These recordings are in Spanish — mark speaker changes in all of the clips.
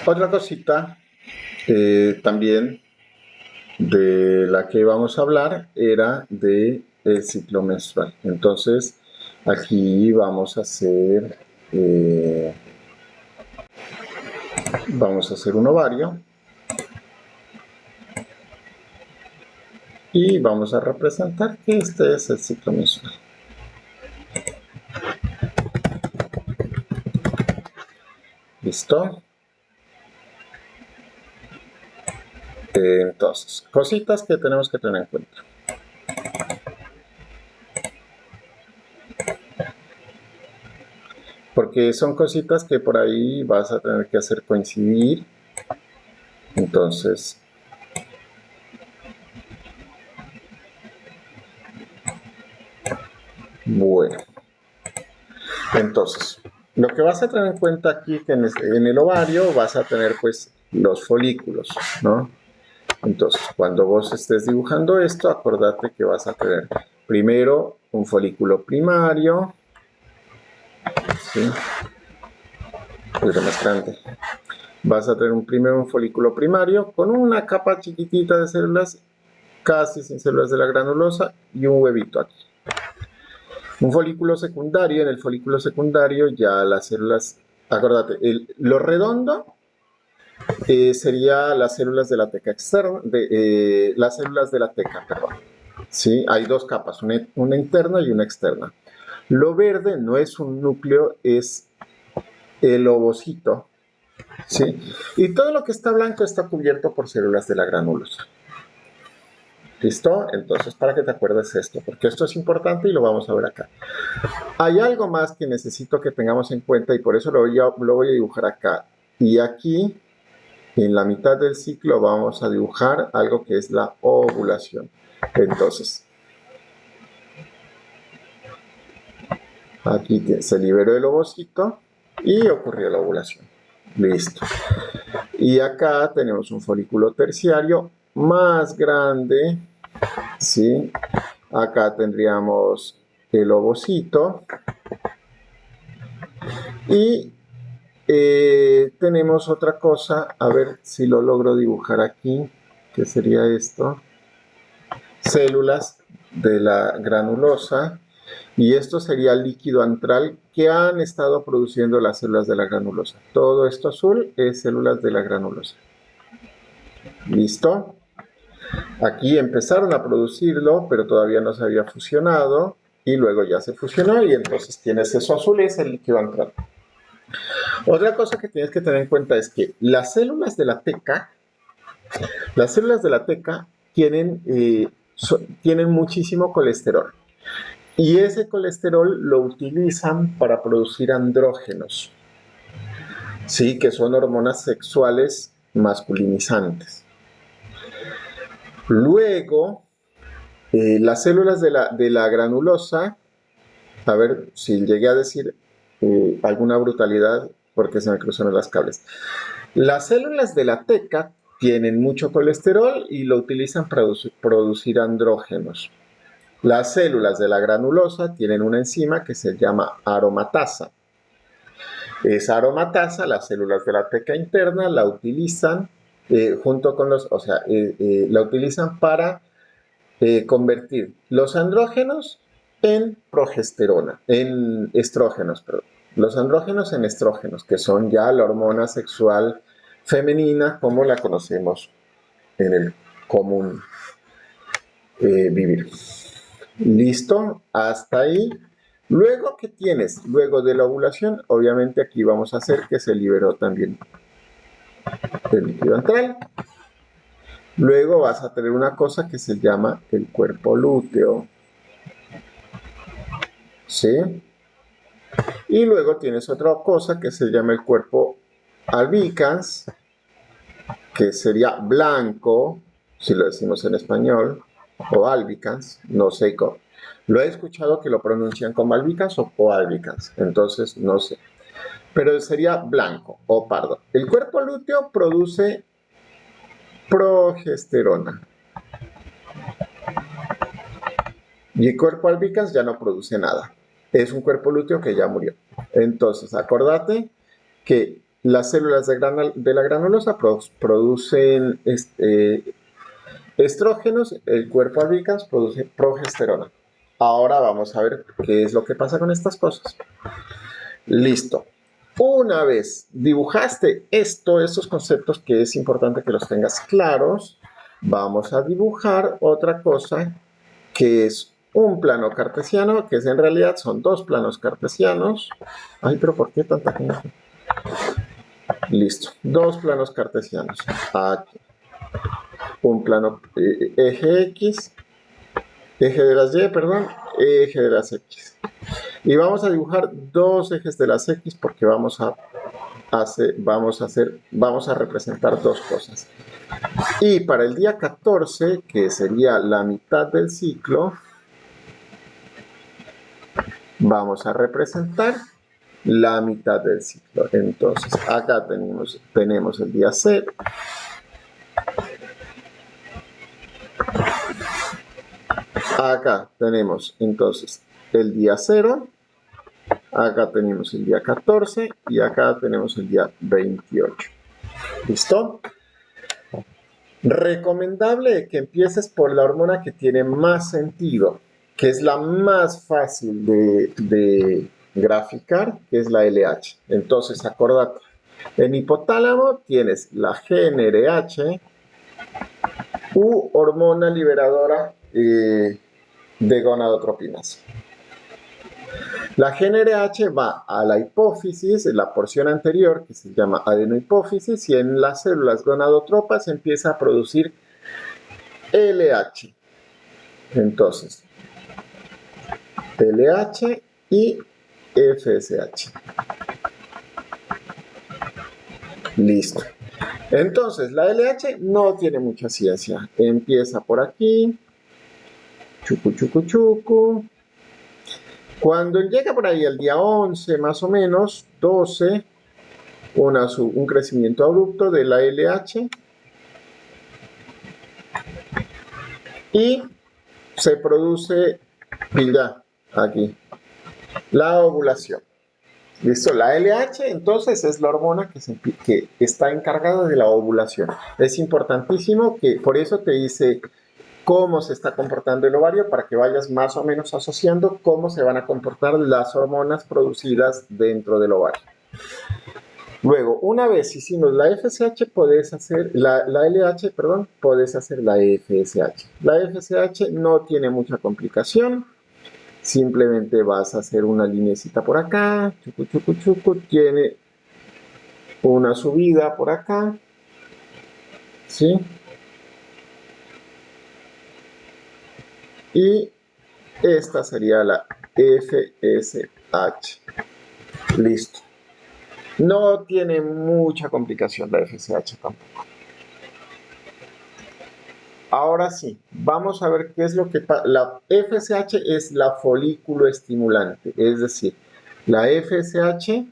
Speaker 1: Otra cosita también de la que vamos a hablar era de el ciclo menstrual. Entonces, aquí vamos a hacer un ovario y vamos a representar que este es el ciclo menstrual. ¿Listo? Entonces, cositas que tenemos que tener en cuenta. Porque son cositas que por ahí vas a tener que hacer coincidir. Entonces, bueno. Entonces, lo que vas a tener en cuenta aquí que en el ovario vas a tener pues los folículos, ¿no? Entonces, cuando vos estés dibujando esto, acordate que vas a tener primero un folículo primario, ¿sí? Más grande. Vas a tener primero un folículo primario con una capa chiquitita de células, casi sin células de la granulosa, y un huevito aquí. Un folículo secundario, en el folículo secundario ya las células, acordate, lo redondo sería las células de la teca externa, las células de la teca, perdón. ¿Sí? Hay dos capas, una interna y una externa. Lo verde no es un núcleo, es el ovocito, ¿sí? Y todo lo que está blanco está cubierto por células de la granulosa. ¿Listo? Entonces, para que te acuerdes esto, porque esto es importante y lo vamos a ver acá. Hay algo más que necesito que tengamos en cuenta y por eso lo voy a dibujar acá. Y aquí, en la mitad del ciclo, vamos a dibujar algo que es la ovulación. Entonces, aquí se liberó el ovocito y ocurrió la ovulación. Listo. Y acá tenemos un folículo terciario más grande, ¿sí? Acá tendríamos el ovocito y tenemos otra cosa, a ver si lo logro dibujar aquí, que sería esto, células de la granulosa, y esto sería el líquido antral que han estado produciendo las células de la granulosa. Todo esto azul es células de la granulosa. ¿Listo? Aquí empezaron a producirlo, pero todavía no se había fusionado, y luego ya se fusionó, y entonces tienes eso azul, es el líquido antral. Otra cosa que tienes que tener en cuenta es que las células de la teca tienen muchísimo colesterol. Y ese colesterol lo utilizan para producir andrógenos, ¿sí? Que son hormonas sexuales masculinizantes. Luego, las células de la granulosa, a ver si llegué a decir alguna brutalidad porque se me cruzaron las cables. Las células de la teca tienen mucho colesterol y lo utilizan para producir andrógenos. Las células de la granulosa tienen una enzima que se llama aromatasa. Esa aromatasa, las células de la teca interna la utilizan junto con la utilizan para convertir los andrógenos en progesterona, en estrógenos, perdón. Los andrógenos en estrógenos, que son ya la hormona sexual femenina como la conocemos en el común vivir. ¿Listo? Hasta ahí. Luego, ¿qué tienes? Luego de la ovulación, obviamente aquí vamos a hacer que se liberó también el líquido antral. Luego vas a tener una cosa que se llama el cuerpo lúteo. ¿Sí? Y luego tienes otra cosa que se llama el cuerpo albicans, que sería blanco, si lo decimos en español, o albicans, no sé cómo. Lo he escuchado que lo pronuncian como albicans o albicans, entonces no sé. Pero sería blanco o pardo. El cuerpo lúteo produce progesterona. Y el cuerpo albicans ya no produce nada. Es un cuerpo lúteo que ya murió. Entonces, acordate que las células de la granulosa producen estrógenos, el cuerpo albicans produce progesterona. Ahora vamos a ver qué es lo que pasa con estas cosas. Listo. Una vez dibujaste estos conceptos que es importante que los tengas claros, vamos a dibujar otra cosa que es un plano cartesiano, que en realidad son dos planos cartesianos. Ay, pero ¿por qué tanta gente? Listo, dos planos cartesianos. Aquí. Un plano eje X, eje de las Y, perdón, eje de las X. Y vamos a dibujar dos ejes de las X porque vamos a representar dos cosas. Y para el día 14, que sería la mitad del ciclo, vamos a representar la mitad del ciclo. Entonces, acá tenemos el día 0. Acá tenemos entonces el día 0. Acá tenemos el día 14 y acá tenemos el día 28. ¿Listo? Recomendable que empieces por la hormona que tiene más sentido, que es la más fácil de graficar, que es la LH. Entonces, acordate, en hipotálamo tienes la GnRH u hormona liberadora de gonadotropinas. La GnRH va a la hipófisis, en la porción anterior, que se llama adenohipófisis, y en las células gonadotropas empieza a producir LH. Entonces, LH y FSH. Listo. Entonces, la LH no tiene mucha ciencia. Empieza por aquí. Chucu, chucu, chucu. Cuando llega por ahí el día 11, más o menos, 12, un crecimiento abrupto de la LH y se produce, mira, aquí, la ovulación. ¿Listo? La LH entonces es la hormona que está encargada de la ovulación. Es importantísimo que, por eso te dice cómo se está comportando el ovario para que vayas más o menos asociando cómo se van a comportar las hormonas producidas dentro del ovario. Luego, una vez hicimos la FSH, puedes hacer la LH, perdón, puedes hacer la FSH. La FSH no tiene mucha complicación. Simplemente vas a hacer una linecita por acá, chucu, chucu, chucu, tiene una subida por acá, ¿sí? Y esta sería la FSH. Listo. No tiene mucha complicación la FSH tampoco. Ahora sí, vamos a ver qué es lo que pasa. La FSH es la folículo estimulante, es decir, la FSH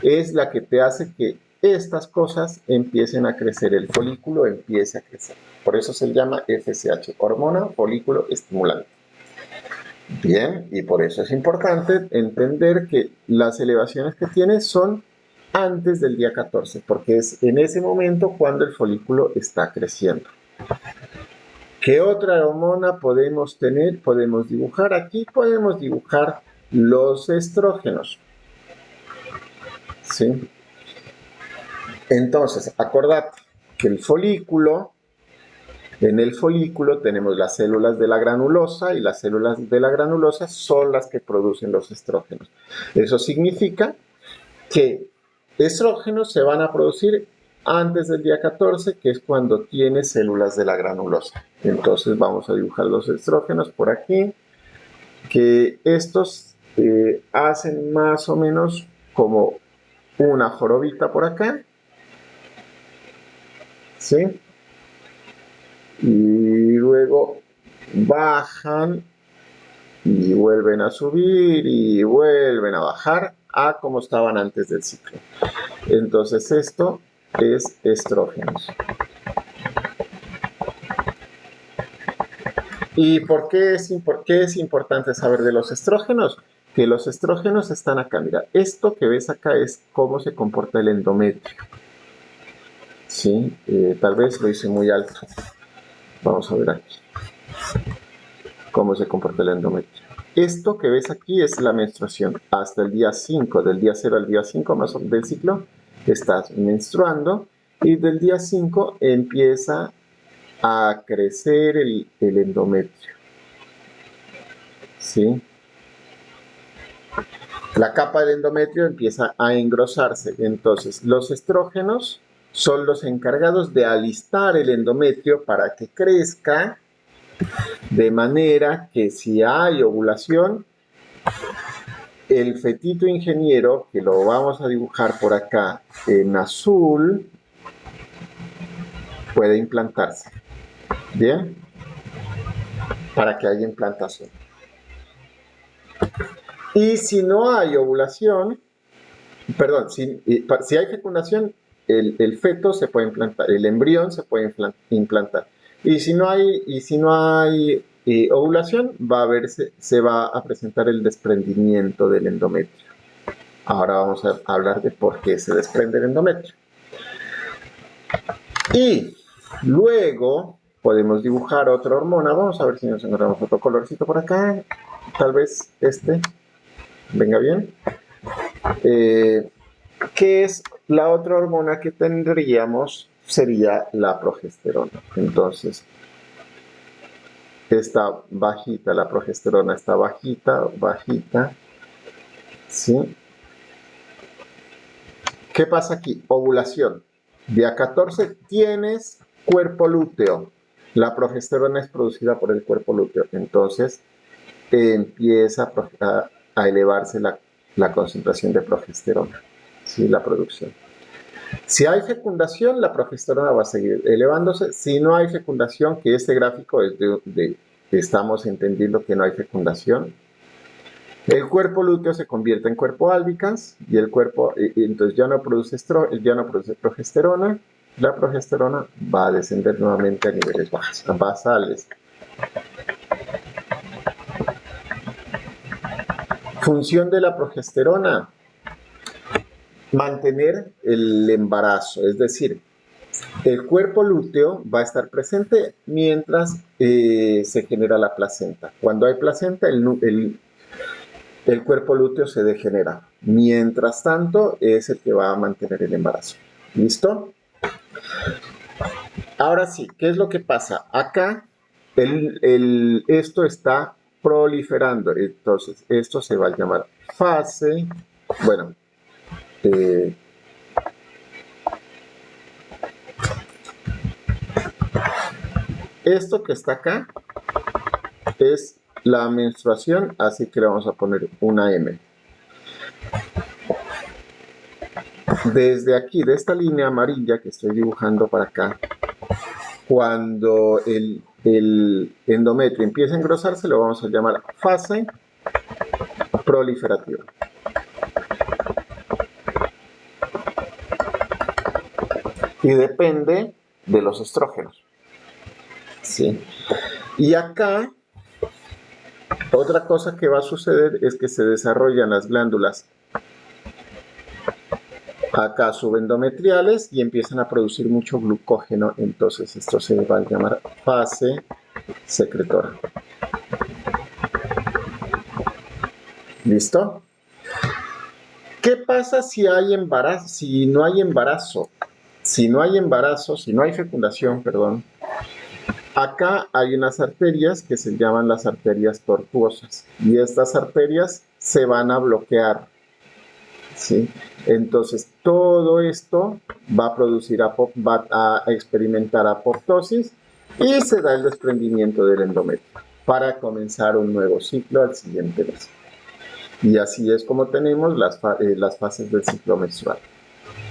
Speaker 1: es la que te hace que estas cosas empiecen a crecer, el folículo empiece a crecer. Por eso se llama FSH, hormona folículo estimulante. Bien, y por eso es importante entender que las elevaciones que tiene son antes del día 14, porque es en ese momento cuando el folículo está creciendo. ¿Qué otra hormona podemos tener? Podemos dibujar aquí, podemos dibujar los estrógenos. ¿Sí? Entonces, acordate que en el folículo tenemos las células de la granulosa y las células de la granulosa son las que producen los estrógenos. Eso significa que estrógenos se van a producir antes del día 14, que es cuando tienes células de la granulosa. Entonces vamos a dibujar los estrógenos por aquí, que estos hacen más o menos como una jorobita por acá, ¿sí? Y luego bajan y vuelven a subir y vuelven a bajar a como estaban antes del ciclo. Entonces esto es estrógenos. ¿Y por qué es importante saber de los estrógenos? que los estrógenos están acá. Mira, esto que ves acá es cómo se comporta el endometrio. ¿Sí? Tal vez lo hice muy alto. Vamos a ver aquí cómo se comporta el endometrio. Esto que ves aquí es la menstruación. Hasta el día 5, del día 0 al día 5 más o menos del ciclo, estás menstruando y del día 5 empieza a crecer el endometrio. ¿Sí? La capa del endometrio empieza a engrosarse. Entonces, los estrógenos son los encargados de alistar el endometrio para que crezca, de manera que si hay ovulación, el fetito ingeniero, que lo vamos a dibujar por acá en azul, puede implantarse. ¿Bien? Para que haya implantación. Y si no hay ovulación, perdón, si hay fecundación, el feto se puede implantar, el embrión se puede implantar. Y si no hay ovulación, se va a presentar el desprendimiento del endometrio. Ahora vamos a hablar de por qué se desprende el endometrio. Y luego podemos dibujar otra hormona. Vamos a ver si nos encontramos otro colorcito por acá. Tal vez este venga bien. ¿Qué es la otra hormona que tendríamos? Sería la progesterona. Entonces, está bajita, la progesterona está bajita, ¿sí? ¿Qué pasa aquí? Ovulación. Día 14 tienes cuerpo lúteo. La progesterona es producida por el cuerpo lúteo. Entonces, empieza a elevarse la concentración de progesterona. ¿Sí? La producción. Si hay fecundación, la progesterona va a seguir elevándose. Si no hay fecundación, que este gráfico es estamos entendiendo que no hay fecundación, el cuerpo lúteo se convierte en cuerpo albicans y el cuerpo, entonces ya no produce progesterona. La progesterona va a descender nuevamente a niveles basales. Función de la progesterona: mantener el embarazo, es decir, el cuerpo lúteo va a estar presente mientras se genera la placenta. Cuando hay placenta, el cuerpo lúteo se degenera. Mientras tanto, es el que va a mantener el embarazo. ¿Listo? Ahora sí, ¿qué es lo que pasa? Acá, esto está proliferando. Entonces, esto se va a llamar fase. Bueno, esto que está acá es la menstruación, así que le vamos a poner una M. Desde aquí, de esta línea amarilla que estoy dibujando para acá, cuando el endometrio empieza a engrosarse, lo vamos a llamar fase proliferativa. Y depende de los estrógenos. ¿Sí? Y acá, otra cosa que va a suceder es que se desarrollan las glándulas acá subendometriales y empiezan a producir mucho glucógeno. Entonces esto se va a llamar fase secretora. ¿Listo? ¿Qué pasa si hay embarazo? Si no hay embarazo. Si no hay fecundación, perdón. Acá hay unas arterias que se llaman las arterias tortuosas. Y estas arterias se van a bloquear. ¿Sí? Entonces, todo esto va a producir, va a experimentar apoptosis y se da el desprendimiento del endometrio para comenzar un nuevo ciclo al siguiente mes. Y así es como tenemos las fases del ciclo menstrual.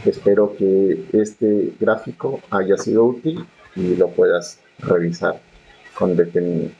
Speaker 1: Espero que este gráfico haya sido útil y lo puedas revisar con detenimiento.